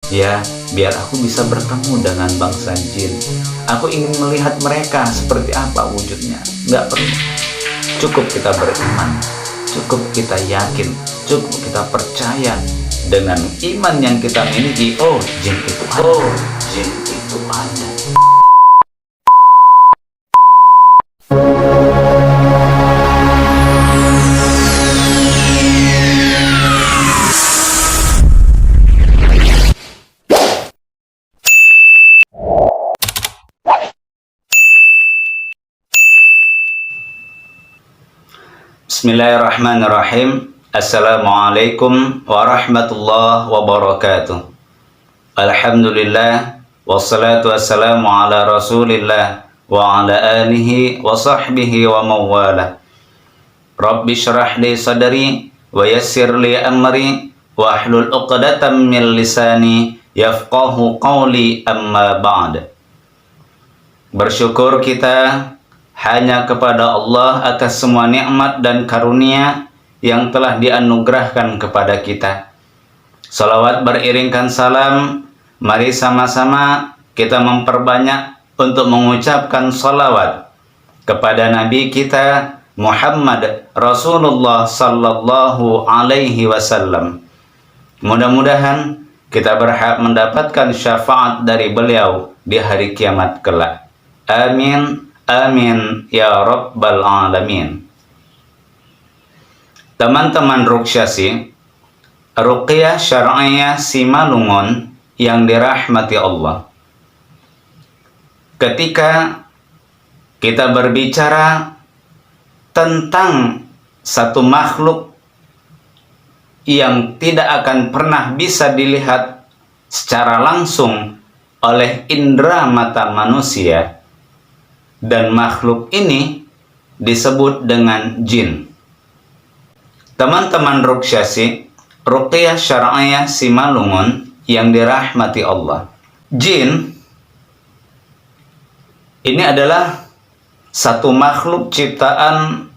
Ya, biar aku bisa bertemu dengan bangsa jin. Aku ingin melihat mereka seperti apa wujudnya. Nggak perlu. Cukup kita beriman. Cukup kita yakin. Cukup kita percaya. Dengan iman yang kita miliki, oh, jin itu ada. Oh, jin itu ada. Bismillahirrahmanirrahim. Assalamualaikum warahmatullahi wabarakatuh. Alhamdulillah, wassalatu wassalamu ala rasulillah wa ala alihi wa sahbihi wa mawala. Rabbi syrah li sadri wa yassir li amri wa ahlul uqdatam min lisani yafqahu qawli, amma ba'd. Bersyukur kita hanya kepada Allah atas semua nikmat dan karunia yang telah dianugerahkan kepada kita. Salawat beriringkan salam, mari sama-sama kita memperbanyak untuk mengucapkan salawat kepada Nabi kita Muhammad Rasulullah sallallahu alaihi wasallam. Mudah-mudahan kita berhak mendapatkan syafaat dari beliau di hari kiamat kelak. Amin. Amin ya rabbal alamin. Teman-teman Ruksyasi, Ruqyah Syar'iyah Simalungun yang dirahmati Allah. Ketika kita berbicara tentang satu makhluk yang tidak akan pernah bisa dilihat secara langsung oleh indera mata manusia, dan makhluk ini disebut dengan jin. Teman-teman Ruksyasi, Ruqyah Syar'iyah Simalungun yang dirahmati Allah. Jin ini adalah satu makhluk ciptaan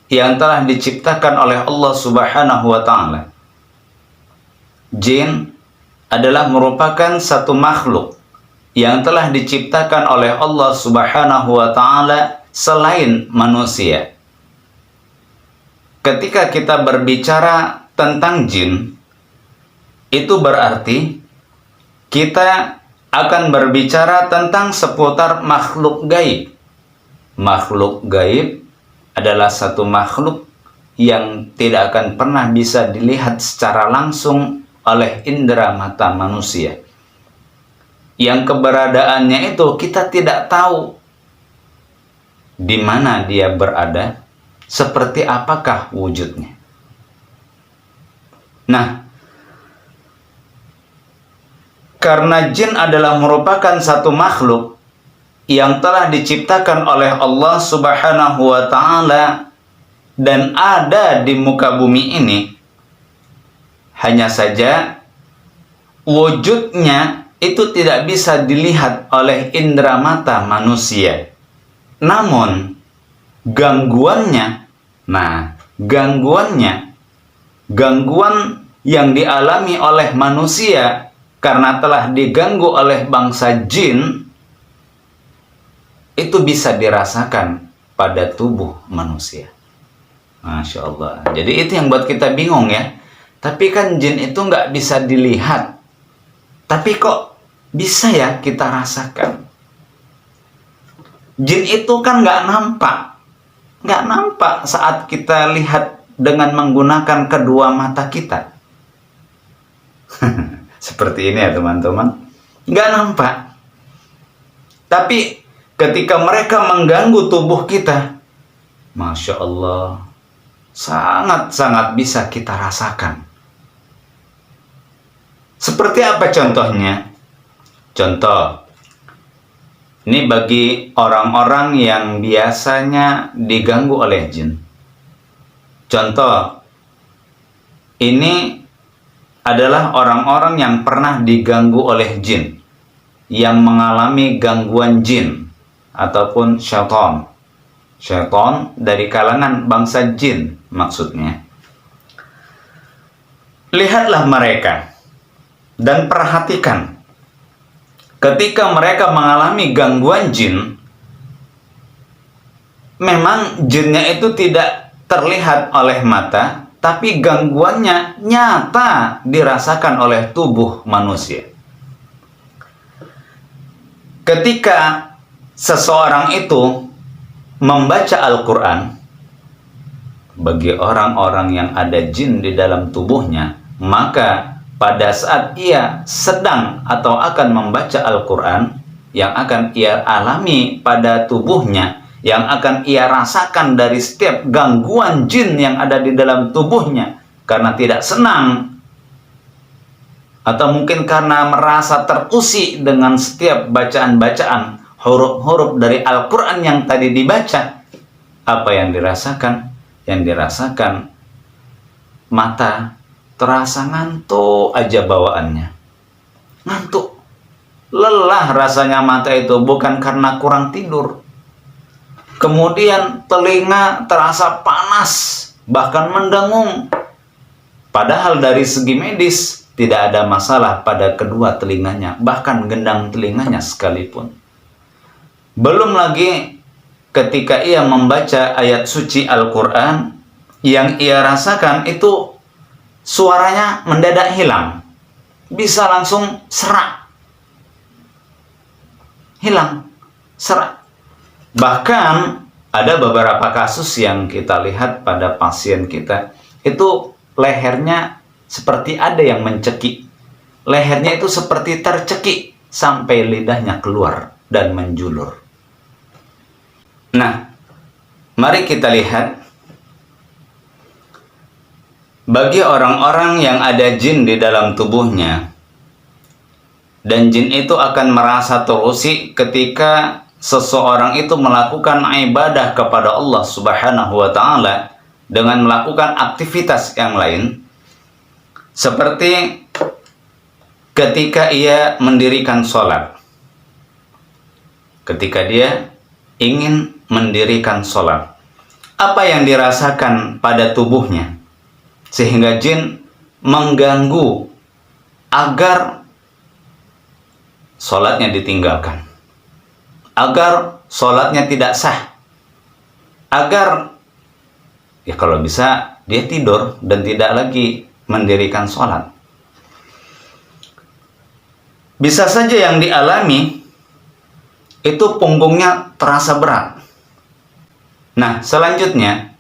yang telah diciptakan oleh Allah Subhanahu wa Ta'ala. Jin adalah merupakan satu makhluk yang telah diciptakan oleh Allah Subhanahu wa Ta'ala selain manusia. Ketika kita berbicara tentang jin, itu berarti kita akan berbicara tentang seputar makhluk gaib. Makhluk gaib adalah satu makhluk yang tidak akan pernah bisa dilihat secara langsung oleh indera mata manusia, yang keberadaannya itu kita tidak tahu di mana dia berada, seperti apakah wujudnya. Nah, karena jin adalah merupakan satu makhluk yang telah diciptakan oleh Allah Subhanahu wa Ta'ala dan ada di muka bumi ini, hanya saja wujudnya itu tidak bisa dilihat oleh indera mata manusia. Namun gangguan yang dialami oleh manusia karena telah diganggu oleh bangsa jin, itu bisa dirasakan pada tubuh manusia. Masya Allah. Jadi itu yang buat kita bingung ya. Tapi kan jin itu nggak bisa dilihat. Tapi kok bisa ya kita rasakan? Jin itu kan nggak nampak saat kita lihat dengan menggunakan kedua mata kita. Seperti ini ya teman-teman, nggak nampak. Tapi ketika mereka mengganggu tubuh kita, Masya Allah, sangat-sangat bisa kita rasakan. Seperti apa contohnya? Contoh, ini bagi orang-orang yang biasanya diganggu oleh jin. Contoh, ini adalah orang-orang yang pernah diganggu oleh jin, yang mengalami gangguan jin ataupun syaitan. Syaitan dari kalangan bangsa jin maksudnya. Lihatlah mereka. Dan perhatikan, ketika mereka mengalami gangguan jin, memang jinnya itu tidak terlihat oleh mata, tapi gangguannya nyata dirasakan oleh tubuh manusia. Ketika seseorang itu membaca Al-Quran, bagi orang-orang yang ada jin di dalam tubuhnya, maka pada saat ia sedang atau akan membaca Al-Quran, yang akan ia alami pada tubuhnya, yang akan ia rasakan dari setiap gangguan jin yang ada di dalam tubuhnya, karena tidak senang, atau mungkin karena merasa terusik dengan setiap bacaan-bacaan huruf-huruf dari Al-Quran yang tadi dibaca, apa yang dirasakan? Yang dirasakan, mata terasa ngantuk aja bawaannya. Ngantuk. Lelah rasanya mata itu, bukan karena kurang tidur. Kemudian telinga terasa panas, bahkan mendengung. Padahal dari segi medis tidak ada masalah pada kedua telinganya, bahkan gendang telinganya sekalipun. Belum lagi ketika ia membaca ayat suci Al-Quran, yang ia rasakan itu suaranya mendadak hilang. Bisa langsung serak. Hilang. Serak. Bahkan ada beberapa kasus yang kita lihat pada pasien kita, itu lehernya seperti ada yang mencekik. Lehernya itu seperti tercekik sampai lidahnya keluar dan menjulur. Nah, mari kita lihat, bagi orang-orang yang ada jin di dalam tubuhnya, dan jin itu akan merasa terusik ketika seseorang itu melakukan ibadah kepada Allah Subhanahu wa Ta'ala dengan melakukan aktivitas yang lain, seperti ketika ia mendirikan sholat. Ketika dia ingin mendirikan sholat, apa yang dirasakan pada tubuhnya sehingga jin mengganggu agar sholatnya ditinggalkan, agar sholatnya tidak sah, agar ya kalau bisa dia tidur dan tidak lagi mendirikan sholat. Bisa saja yang dialami itu punggungnya terasa berat. Nah, selanjutnya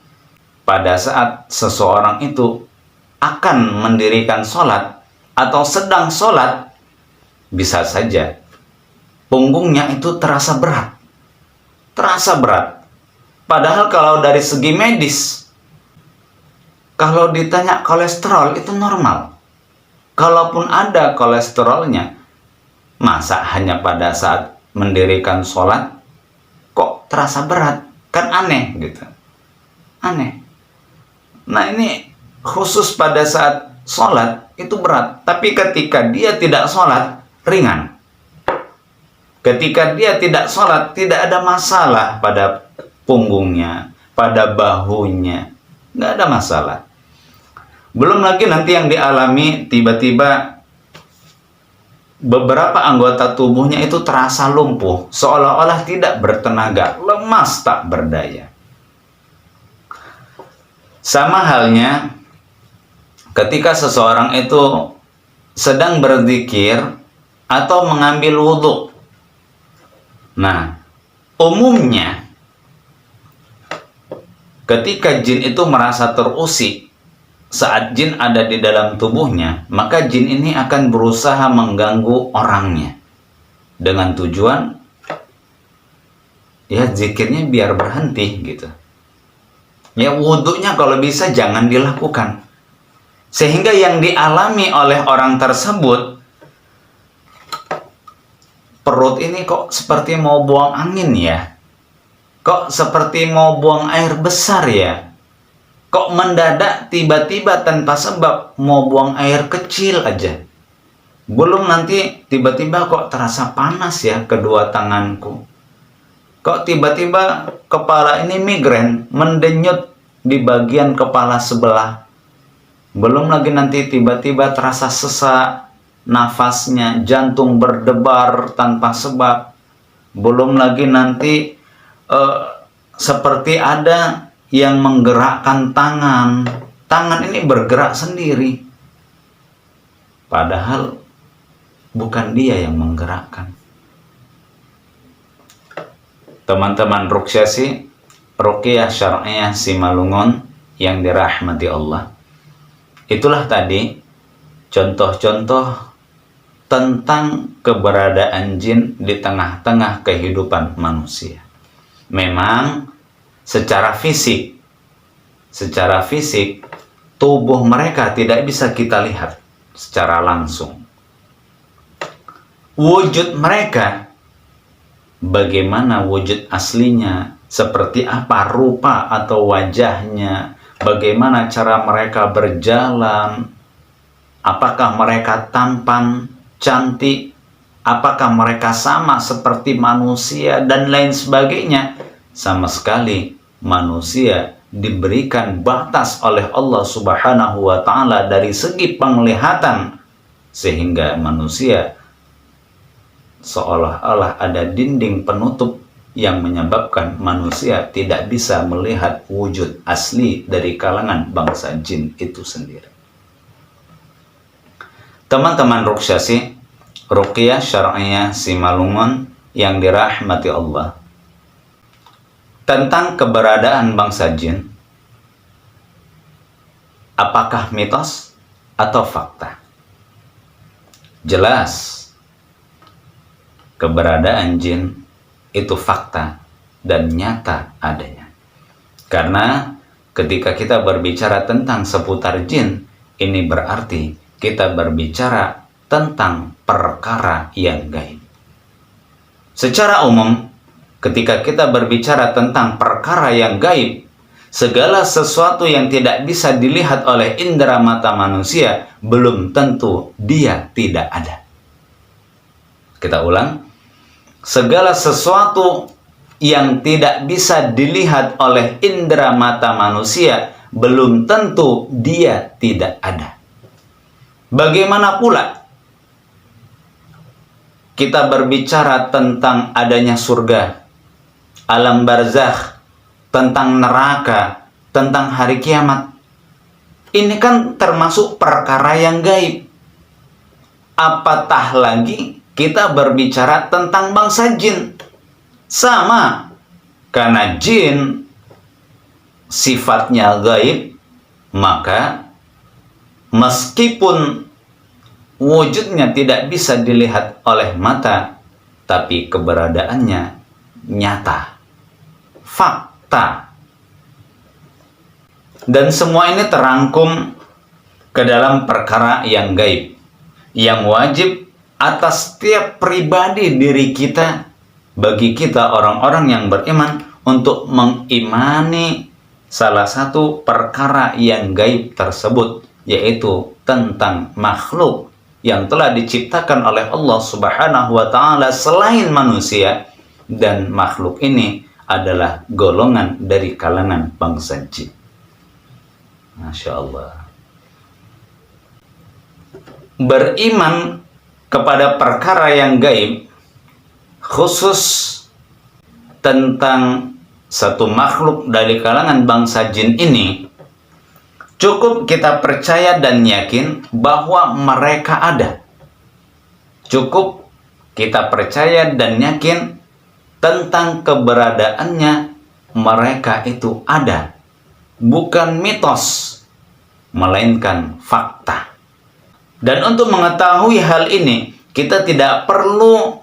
pada saat seseorang itu akan mendirikan sholat atau sedang sholat, bisa saja punggungnya itu terasa berat. Terasa berat. Padahal kalau dari segi medis, kalau ditanya kolesterol itu normal. Kalaupun ada kolesterolnya, masa hanya pada saat mendirikan sholat kok terasa berat? Kan aneh gitu. Aneh. Nah, ini khusus pada saat sholat itu berat. Tapi ketika dia tidak sholat, ringan. Ketika dia tidak sholat, tidak ada masalah pada punggungnya, pada bahunya. Nggak ada masalah. Belum lagi nanti yang dialami tiba-tiba beberapa anggota tubuhnya itu terasa lumpuh, seolah-olah tidak bertenaga, lemas tak berdaya. Sama halnya ketika seseorang itu sedang berzikir atau mengambil wudhu. Nah, umumnya ketika jin itu merasa terusik saat jin ada di dalam tubuhnya, maka jin ini akan berusaha mengganggu orangnya dengan tujuan ya zikirnya biar berhenti gitu. Ya wudhunya kalau bisa jangan dilakukan. Sehingga yang dialami oleh orang tersebut, perut ini kok seperti mau buang angin ya. Kok seperti mau buang air besar ya. Kok mendadak tiba-tiba tanpa sebab mau buang air kecil aja. Belum nanti tiba-tiba kok terasa panas ya kedua tanganku. Kok tiba-tiba kepala ini migrain, mendenyut di bagian kepala sebelah. Belum lagi nanti tiba-tiba terasa sesak, nafasnya, jantung berdebar tanpa sebab. Belum lagi nanti seperti ada yang menggerakkan tangan. Tangan ini bergerak sendiri. Padahal bukan dia yang menggerakkan. Teman-teman Ruqyah Syar'iyah Simalungun yang dirahmati Allah. Itulah tadi contoh-contoh tentang keberadaan jin di tengah-tengah kehidupan manusia. Memang secara fisik tubuh mereka tidak bisa kita lihat secara langsung. Wujud mereka, bagaimana wujud aslinya, seperti apa rupa atau wajahnya, bagaimana cara mereka berjalan, apakah mereka tampan, cantik, apakah mereka sama seperti manusia, dan lain sebagainya. Sama sekali manusia diberikan batas oleh Allah Subhanahu wa Ta'ala dari segi penglihatan, sehingga manusia seolah-olah ada dinding penutup yang menyebabkan manusia tidak bisa melihat wujud asli dari kalangan bangsa jin itu sendiri. Teman-teman Ruqyah Syar'iyah Simalungun yang dirahmati Allah, tentang keberadaan bangsa jin, apakah mitos atau fakta? Jelas, keberadaan jin itu fakta dan nyata adanya. Karena ketika kita berbicara tentang seputar jin, ini berarti kita berbicara tentang perkara yang gaib. Secara umum, ketika kita berbicara tentang perkara yang gaib, segala sesuatu yang tidak bisa dilihat oleh indera mata manusia, belum tentu dia tidak ada. Kita ulang, segala sesuatu yang tidak bisa dilihat oleh indera mata manusia, belum tentu dia tidak ada. Bagaimana pula kita berbicara tentang adanya surga, alam barzakh, tentang neraka, tentang hari kiamat. Ini kan termasuk perkara yang gaib. Apatah lagi kita berbicara tentang bangsa jin. Sama, karena jin sifatnya gaib, maka meskipun wujudnya tidak bisa dilihat oleh mata, tapi keberadaannya nyata, fakta. Dan semua ini terangkum ke dalam perkara yang gaib, yang wajib atas setiap pribadi diri kita, bagi kita orang-orang yang beriman, untuk mengimani salah satu perkara yang gaib tersebut, yaitu tentang makhluk yang telah diciptakan oleh Allah Subhanahu wa Ta'ala selain manusia, dan makhluk ini adalah golongan dari kalangan bangsa jin. Masya Allah. Beriman kepada perkara yang gaib, khusus tentang satu makhluk dari kalangan bangsa jin ini, cukup kita percaya dan yakin bahwa mereka ada. Cukup kita percaya dan yakin tentang keberadaannya, mereka itu ada. Bukan mitos, melainkan fakta. Dan untuk mengetahui hal ini, kita tidak perlu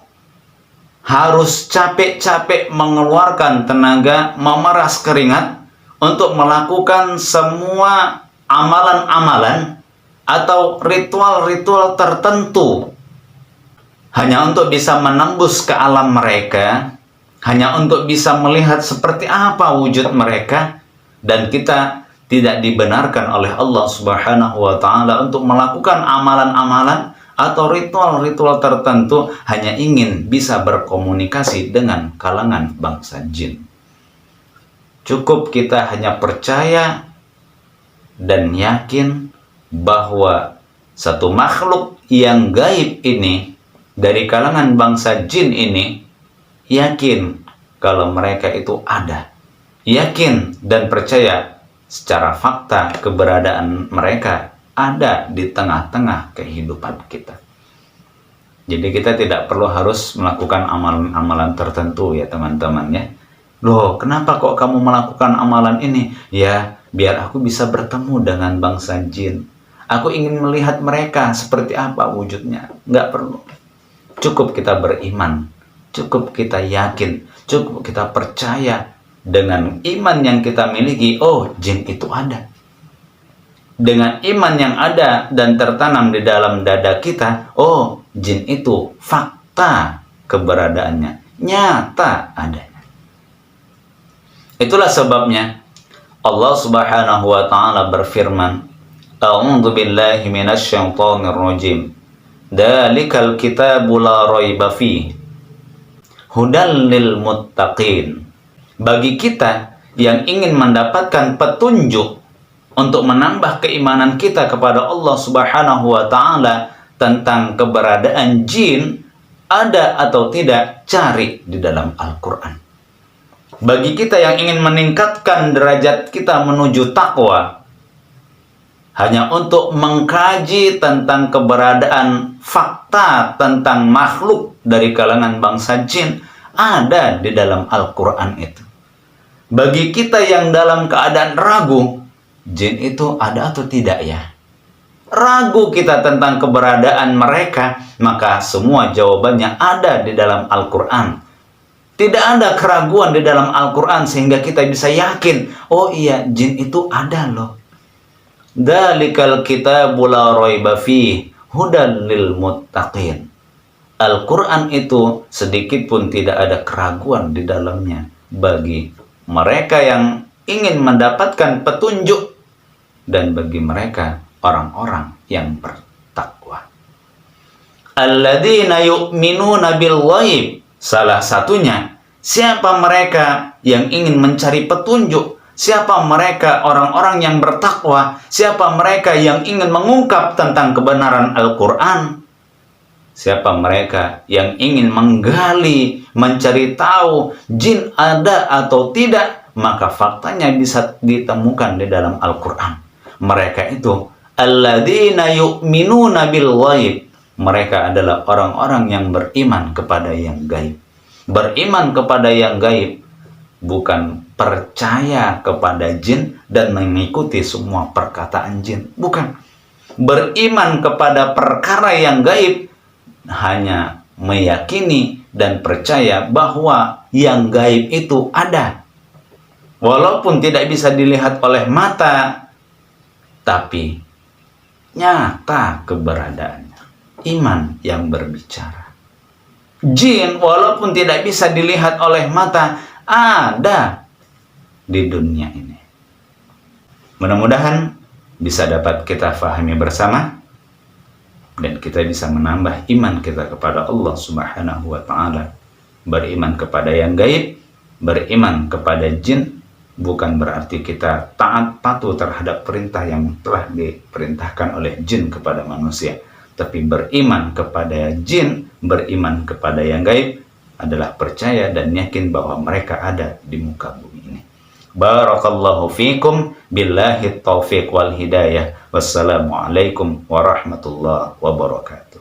harus capek-capek mengeluarkan tenaga, memeras keringat untuk melakukan semua amalan-amalan atau ritual-ritual tertentu hanya untuk bisa menembus ke alam mereka, hanya untuk bisa melihat seperti apa wujud mereka. Dan kita tidak dibenarkan oleh Allah Subhanahu wa Ta'ala untuk melakukan amalan-amalan atau ritual-ritual tertentu hanya ingin bisa berkomunikasi dengan kalangan bangsa jin. Cukup kita hanya percaya dan yakin bahwa satu makhluk yang gaib ini, dari kalangan bangsa jin ini, yakin kalau mereka itu ada. Yakin dan percaya secara fakta keberadaan mereka ada di tengah-tengah kehidupan kita. Jadi kita tidak perlu harus melakukan amalan-amalan tertentu ya teman-teman ya. Loh, kenapa kok kamu melakukan amalan ini? Ya, biar aku bisa bertemu dengan bangsa jin. Aku ingin melihat mereka seperti apa wujudnya. Nggak perlu. Cukup kita beriman. Cukup kita yakin. Cukup kita percaya dengan iman yang kita miliki. Oh, jin itu ada. Dengan iman yang ada dan tertanam di dalam dada kita. Oh, jin itu fakta keberadaannya. Nyata adanya. Itulah sebabnya Allah Subhanahu wa taala berfirman, A'udzu billahi minasyaitonir rajim. Dzalikal kitabu la raiba fihi hudal lil muttaqin. Bagi kita yang ingin mendapatkan petunjuk untuk menambah keimanan kita kepada Allah Subhanahu wa taala tentang keberadaan jin ada atau tidak, cari di dalam Al-Qur'an. Bagi kita yang ingin meningkatkan derajat kita menuju takwa, hanya untuk mengkaji tentang keberadaan fakta tentang makhluk dari kalangan bangsa jin, ada di dalam Al-Quran itu. Bagi kita yang dalam keadaan ragu, jin itu ada atau tidak ya? Ragu kita tentang keberadaan mereka, maka semua jawabannya ada di dalam Al-Quran. Tidak ada keraguan di dalam Al-Quran sehingga kita bisa yakin, oh iya, jin itu ada loh. Dzalikal kitabu la raiba fihi hudal lil muttaqin. Al-Quran itu sedikit pun tidak ada keraguan di dalamnya bagi mereka yang ingin mendapatkan petunjuk dan bagi mereka orang-orang yang bertakwa. Alladzina yu'minuna bil ghaib. Salah satunya, siapa mereka yang ingin mencari petunjuk, siapa mereka orang-orang yang bertakwa, siapa mereka yang ingin mengungkap tentang kebenaran Al-Quran, siapa mereka yang ingin menggali, mencari tahu jin ada atau tidak, maka faktanya bisa ditemukan di dalam Al-Quran. Mereka itu alladzina yu'minuna bil ghaib. Mereka adalah orang-orang yang beriman kepada yang gaib. Beriman kepada yang gaib bukan percaya kepada jin dan mengikuti semua perkataan jin. Bukan. Beriman kepada perkara yang gaib hanya meyakini dan percaya bahwa yang gaib itu ada. Walaupun tidak bisa dilihat oleh mata, tapi nyata keberadaannya. Iman yang berbicara. Jin walaupun tidak bisa dilihat oleh mata, ada di dunia ini. Mudah-mudahan bisa dapat kita fahami bersama dan kita bisa menambah iman kita kepada Allah Subhanahu wa taala. Beriman kepada yang gaib, beriman kepada jin bukan berarti kita taat patuh terhadap perintah yang telah diperintahkan oleh jin kepada manusia. Tapi beriman kepada jin, beriman kepada yang gaib adalah percaya dan yakin bahwa mereka ada di muka bumi ini. Barakallahu fikum, billahi taufiq wal hidayah. Wassalamualaikum warahmatullahi wabarakatuh.